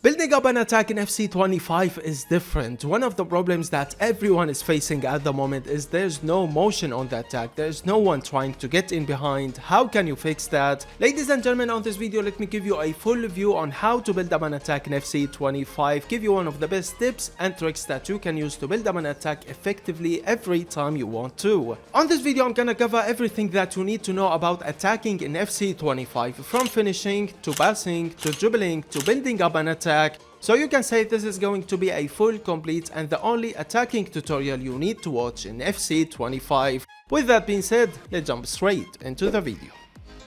Building up an attack in FC25 is different. One of the problems that everyone is facing at the moment is there's no motion on the attack. There's no one trying to get in behind. How can you fix that? Ladies and gentlemen, on this video, let me give you a full view on how to build up an attack in FC25. Give you one of the best tips and tricks that you can use to build up an attack effectively every time you want to. On this video, I'm gonna cover everything that you need to know about attacking in FC25, from finishing to passing to dribbling to building up an attack. So you can say this is going to be a full, complete and the only attacking tutorial you need to watch in FC25. With that being said, let's jump straight into the video.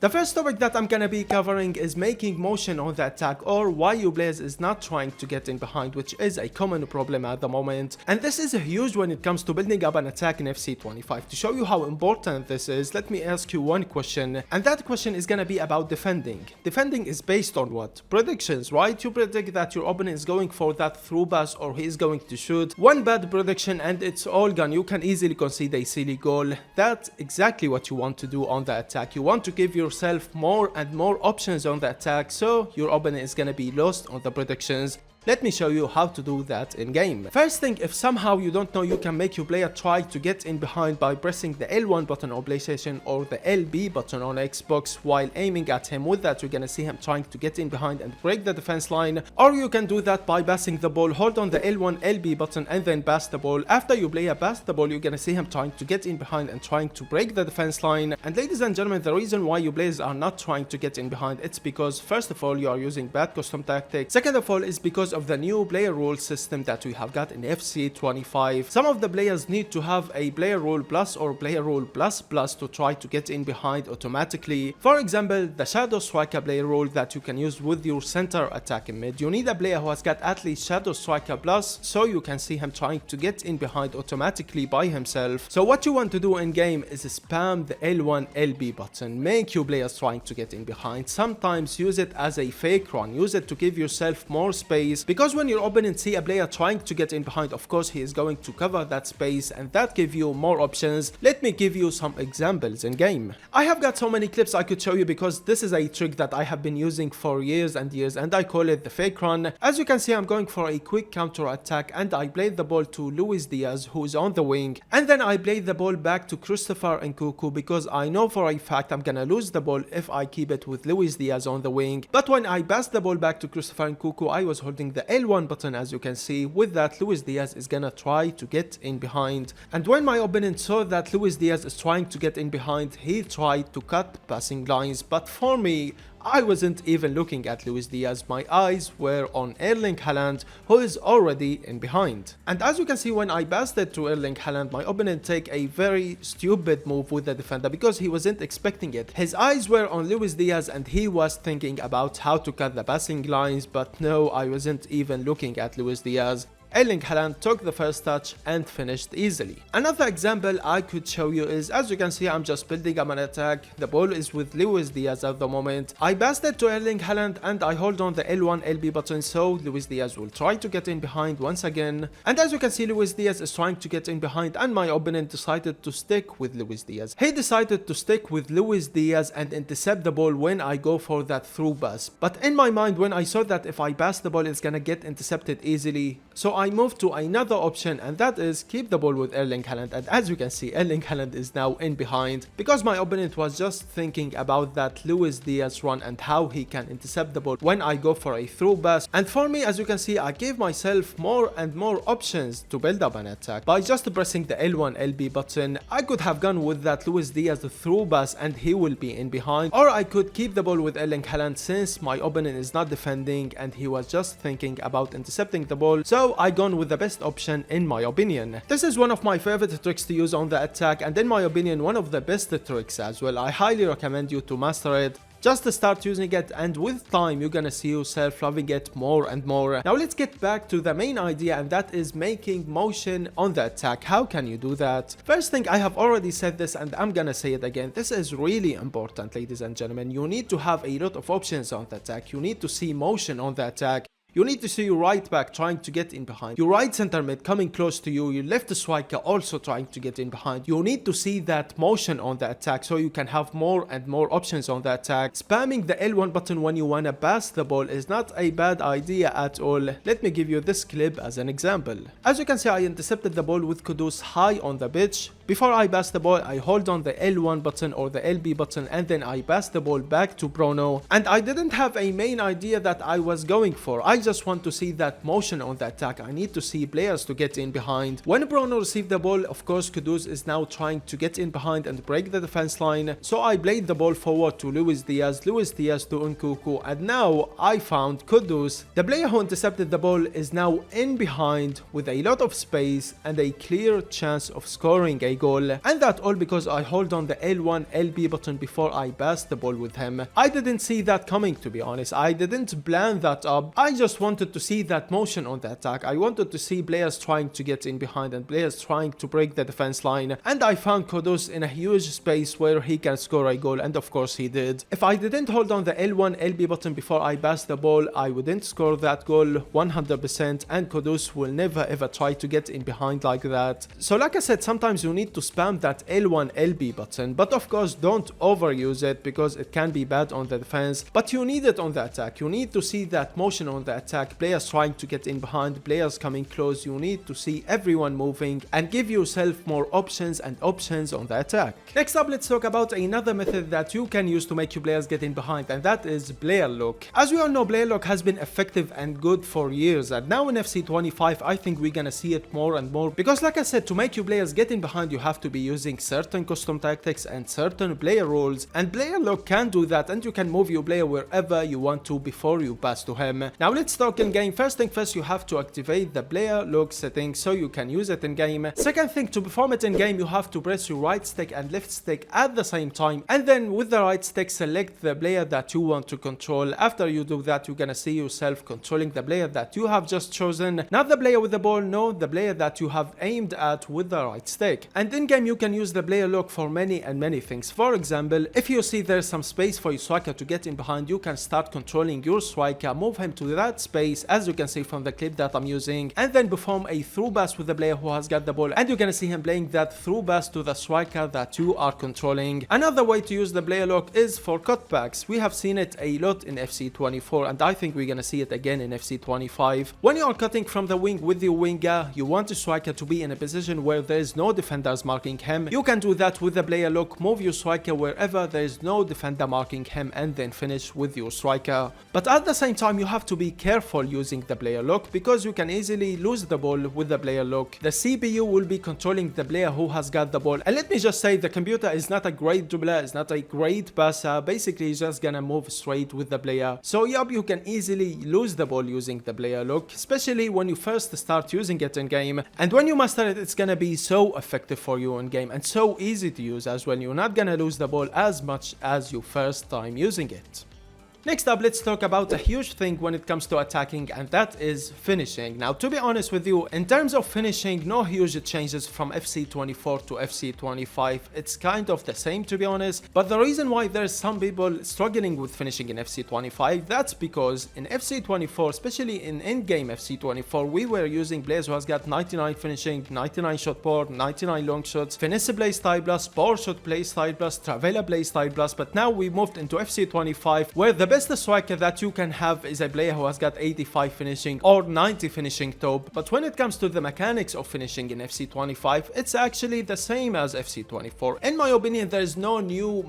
The first topic that I'm gonna be covering is making motion on the attack, or why your players is not trying to get in behind, which is a common problem at the moment. And this is huge when it comes to building up an attack in FC25. To show you how important this is, let me ask you one question, and that question is gonna be about defending. Defending is based on what? Predictions, right? You predict that your opponent is going for that through pass or he is going to shoot. One bad prediction and it's all gone. You can easily concede a silly goal. That's exactly what you want to do on the attack. You want to give yourself more and more options on the attack, so your opponent is gonna be lost on the predictions. Let me show you how to do that in game. First thing, if somehow you don't know, you can make your player try to get in behind by pressing the L1 button on PlayStation or the LB button on Xbox while aiming at him. With that, you're gonna see him trying to get in behind and break the defense line. Or you can do that by passing the ball. Hold on the L1 LB button and then pass the ball. After your player pass the ball, you're gonna see him trying to get in behind and trying to break the defense line. And ladies and gentlemen, the reason why your players are not trying to get in behind, it's because first of all, you are using bad custom tactics. Second of all, is because of the new player rule system that we have got in FC25. Some of the players need to have a player rule plus or player rule plus plus to try to get in behind automatically. For example, the shadow striker player rule that you can use with your center attacking mid. You need a player who has got at least shadow striker plus, so you can see him trying to get in behind automatically by himself. So what you want to do in game is spam the L1 LB button. Make your players trying to get in behind. Sometimes use it as a fake run. Use it to give yourself more space, because when your opponent see a player trying to get in behind, of course he is going to cover that space, and that give you more options. Let me give you some examples in game. I have got so many clips I could show you, because this is a trick that I have been using for years and years, and I call it the fake run. As you can see, I'm going for a quick counter attack, and I played the ball to Luis Diaz, who is on the wing, and then I played the ball back to Christopher Nkunku, because I know for a fact I'm gonna lose the ball if I keep it with Luis Diaz on the wing. But when I passed the ball back to Christopher Nkunku, I was holding the L1 button. As you can see, with that, Luis Diaz is gonna try to get in behind, and when my opponent saw that Luis Diaz is trying to get in behind, he tried to cut passing lines. But for me, I wasn't even looking at Luis Diaz. My eyes were on Erling Haaland, who is already in behind. And as you can see, when I passed it to Erling Haaland, my opponent take a very stupid move with the defender, because he wasn't expecting it. His eyes were on Luis Diaz and he was thinking about how to cut the passing lines, but no, I wasn't even looking at Luis Diaz. Erling Haaland took the first touch and finished easily. Another example I could show you is, as you can see, I'm just building up an attack. The ball is with Luis Diaz at the moment. I passed it to Erling Haaland and I hold on the L1 LB button, so Luis Diaz will try to get in behind once again. And as you can see, Luis Diaz is trying to get in behind, and my opponent decided to stick with Luis Diaz. He decided to stick with Luis Diaz and intercept the ball when I go for that through pass. But in my mind, when I saw that if I pass the ball, it's gonna get intercepted easily, so I moved to another option, and that is keep the ball with Erling Haaland. And as you can see, Erling Haaland is now in behind, because my opponent was just thinking about that Luis Diaz run and how he can intercept the ball when I go for a through pass. And for me, as you can see, I gave myself more and more options to build up an attack. By just pressing the L1 LB button, I could have gone with that Luis Diaz through pass and he will be in behind, or I could keep the ball with Erling Haaland since my opponent is not defending and he was just thinking about intercepting the ball. So I gone with the best option in my opinion. This is one of my favorite tricks to use on the attack, and in my opinion, one of the best tricks as well. I highly recommend you to master it. Just start using it, and with time you're gonna see yourself loving it more and more. Now let's get back to the main idea, and that is making motion on the attack. How can you do that? First thing, I have already said this and I'm gonna say it again. This is really important, ladies and gentlemen. You need to have a lot of options on the attack. You need to see motion on the attack. You need to see your right back trying to get in behind, your right center mid coming close to you, your left striker also trying to get in behind. You need to see that motion on the attack so you can have more and more options on the attack. Spamming the L1 button when you wanna pass the ball is not a bad idea at all. Let me give you this clip as an example. As you can see, I intercepted the ball with Kudus high on the pitch. Before I pass the ball, I hold on the L1 button or the LB button and then I pass the ball back to Bruno. And I didn't have a main idea that I was going for. I just want to see that motion on the attack. I need to see players to get in behind. When Bruno received the ball, of course Kudus is now trying to get in behind and break the defense line. So I played the ball forward to Luis Diaz to Nkunku, and now I found Kudus. The player who intercepted the ball is now in behind with a lot of space and a clear chance of scoring a goal, and that all because I hold on the L1 LB button before I pass the ball with him. I didn't see that coming, to be honest. I didn't plan that up. I just wanted to see that motion on the attack. I wanted to see players trying to get in behind and players trying to break the defense line, and I found Kudus in a huge space where he can score a goal, and of course he did. If I didn't hold on the L1 LB button before I passed the ball, I wouldn't score that goal 100%, and Kudus will never ever try to get in behind like that. So like I said, sometimes you need to spam that L1 LB button, but of course don't overuse it because it can be bad on the defense, but you need it on the attack. You need to see that motion on the attack, players trying to get in behind, players coming close. You need to see everyone moving and give yourself more options and options on the attack. Next up, let's talk about another method that you can use to make your players get in behind, and that is player lock. As we all know, player lock has been effective and good for years, and now in FC 25 I think we're gonna see it more and more, because like I said, to make your players get in behind you have to be using certain custom tactics and certain player rules, and player lock can do that, and you can move your player wherever you want to before you pass to him. Now let's talk in game. First thing first, you have to activate the player lock setting so you can use it in game. Second thing, to perform it in game you have to press your right stick and left stick at the same time, and then with the right stick select the player that you want to control. After you do that, you're gonna see yourself controlling the player that you have just chosen, not the player with the ball, no, the player that you have aimed at with the right stick. And in game you can use the player lock for many things. For example, if you see there's some space for your striker to get in behind, you can start controlling your striker, move him to that space as you can see from the clip that I'm using, and then perform a through pass with the player who has got the ball, and you're gonna see him playing that through pass to the striker that you are controlling. Another way to use the player lock is for cutbacks. We have seen it a lot in FC 24, and I think we're gonna see it again in FC 25. When you are cutting from the wing with your winger, you want the striker to be in a position where there is no defenders marking him. You can do that with the player lock, move your striker wherever there is no defender marking him, and then finish with your striker. But at the same time, you have to be careful using the player lock because you can easily lose the ball with the player lock. The CPU will be controlling the player who has got the ball, and let me just say, the computer is not a great dribbler, is not a great passer. Basically he's just gonna move straight with the player. So yup, you can easily lose the ball using the player lock, especially when you first start using it in game, and when you master it, it's gonna be so effective for you in game and so easy to use as well. You're not gonna lose the ball as much as your first time using it. Next up, let's talk about a huge thing when it comes to attacking, and that is finishing. Now, to be honest with you, in terms of finishing, no huge changes from FC 24 to FC 25. It's kind of the same, to be honest, but the reason why there's some people struggling with finishing in FC 25, that's because in FC 24, especially in in-game FC 24, we were using players who has got 99 finishing, 99 shot power, 99 long shots, finesse playstyle plus, power shot playstyle plus, Travella playstyle plus, but now we moved into FC 25 where the best striker that you can have is a player who has got 85 finishing or 90 finishing top. But when it comes to the mechanics of finishing in FC 25, it's actually the same as FC 24. In my opinion, there is no new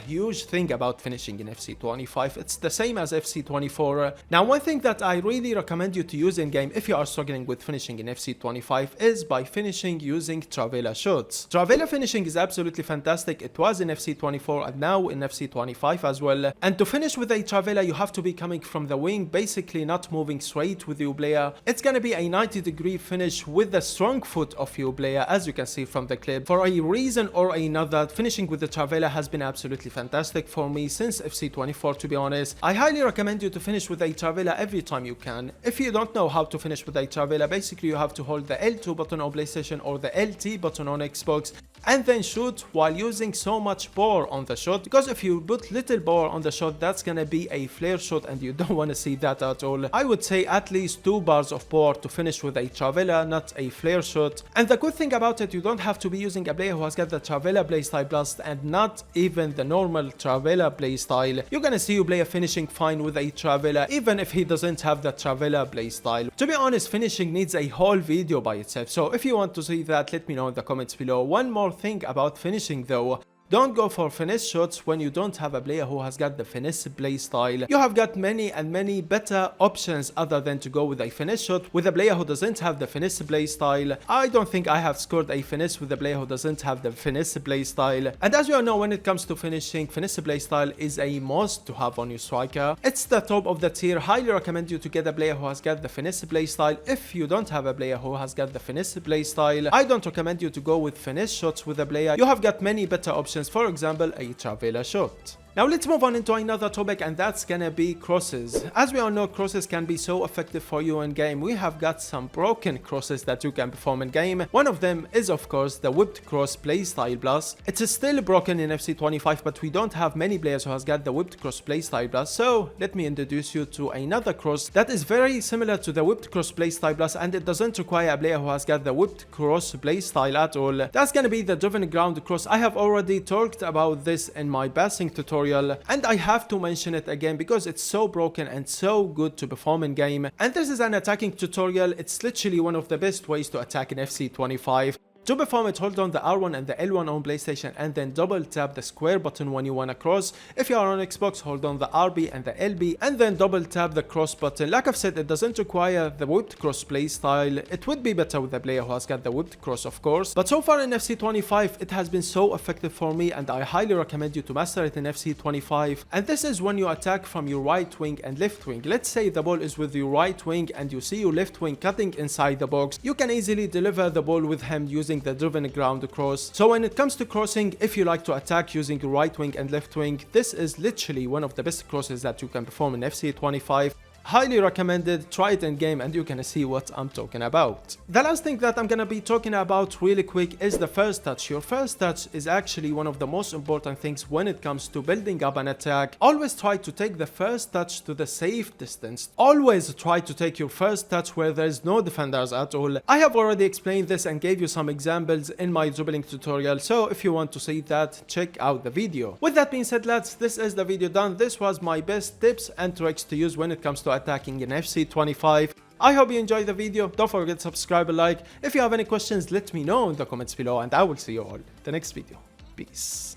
huge thing about finishing in FC 25. It's the same as FC 24. Now, one thing that I really recommend you to use in game if you are struggling with finishing in FC 25 is by finishing using Travella shots. Travella finishing is absolutely fantastic. It was in FC 24 and now in FC 25 as well. And to finish with a Travella, you have to be coming from the wing, basically not moving straight with your player. It's gonna be a 90-degree finish with the strong foot of your player, as you can see from the clip. For a reason or another, finishing with the Travella has been absolutely fantastic for me since FC 24, to be honest. I highly recommend you to finish with a Travella every time you can. If you don't know how to finish with a Travella, basically you have to hold the L2 button on PlayStation or the LT button on Xbox and then shoot while using so much power on the shot, because if you put little power on the shot, that's gonna gonna be a flare shot and you don't want to see that at all. I would say at least 2 bars of power to finish with a Travella, not a flare shot. And the good thing about it, you don't have to be using a player who has got the Travella playstyle plus and not even the normal Travella playstyle. You're gonna see your player finishing fine with a Travella even if he doesn't have the Travella playstyle. To be honest, finishing needs a whole video by itself, so if you want to see that, let me know in the comments below. One more thing about finishing though. Don't go for finesse shots when you don't have a player who has got the finesse playstyle. You have got many and many better options other than to go with a finesse shot with a player who doesn't have the finesse playstyle. I don't think I have scored a finesse with a player who doesn't have the finesse playstyle. And as you all know, when it comes to finishing, finesse playstyle is a must to have on your striker. It's the top of the tier. Highly recommend you to get a player who has got the finesse playstyle. If you don't have a player who has got the finesse playstyle, I don't recommend you to go with finesse shots with a player. You have got many better options. For example, a Travella shot. Now let's move on into another topic, and that's gonna be crosses. As we all know, crosses can be so effective for you in game. We have got some broken crosses that you can perform in game. One of them is of course the whipped cross playstyle plus. It's still broken in FC25, but we don't have many players who has got the whipped cross playstyle plus. So let me introduce you to another cross that is very similar to the whipped cross playstyle plus, and it doesn't require a player who has got the whipped cross playstyle at all. That's gonna be the driven ground cross. I have already talked about this in my passing tutorial, and I have to mention it again because it's so broken and so good to perform in game. And this is an attacking tutorial. It's literally one of the best ways to attack in FC25. To perform it, hold on the R1 and the L1 on PlayStation and then double tap the square button when you wanna cross. If you are on Xbox, hold on the RB and the LB and then double tap the cross button. Like I've said, it doesn't require the whipped cross playstyle. It would be better with a player who has got the whipped cross, of course. But so far in FC25, it has been so effective for me, and I highly recommend you to master it in FC25. And this is when you attack from your right wing and left wing. Let's say the ball is with your right wing and you see your left wing cutting inside the box. You can easily deliver the ball with him using the driven ground cross. So when it comes to crossing, if you like to attack using your right wing and left wing, this is literally one of the best crosses that you can perform in FC25. Highly recommended. Try it in game and you're gonna see what I'm talking about. The last thing that I'm gonna be talking about really quick is the first touch. Your first touch is actually one of the most important things when it comes to building up an attack. Always try to take the first touch to the safe distance. Always try to take your first touch where there is no defenders at all. I have already explained this and gave you some examples in my dribbling tutorial, so if you want to see that, check out the video. With that being said, lads, this is the video done. This was my best tips and tricks to use when it comes to attacking in FC25. I hope you enjoyed the video. Don't forget to subscribe and like. If you have any questions, let me know in the comments below, and I will see you all in the next video. Peace.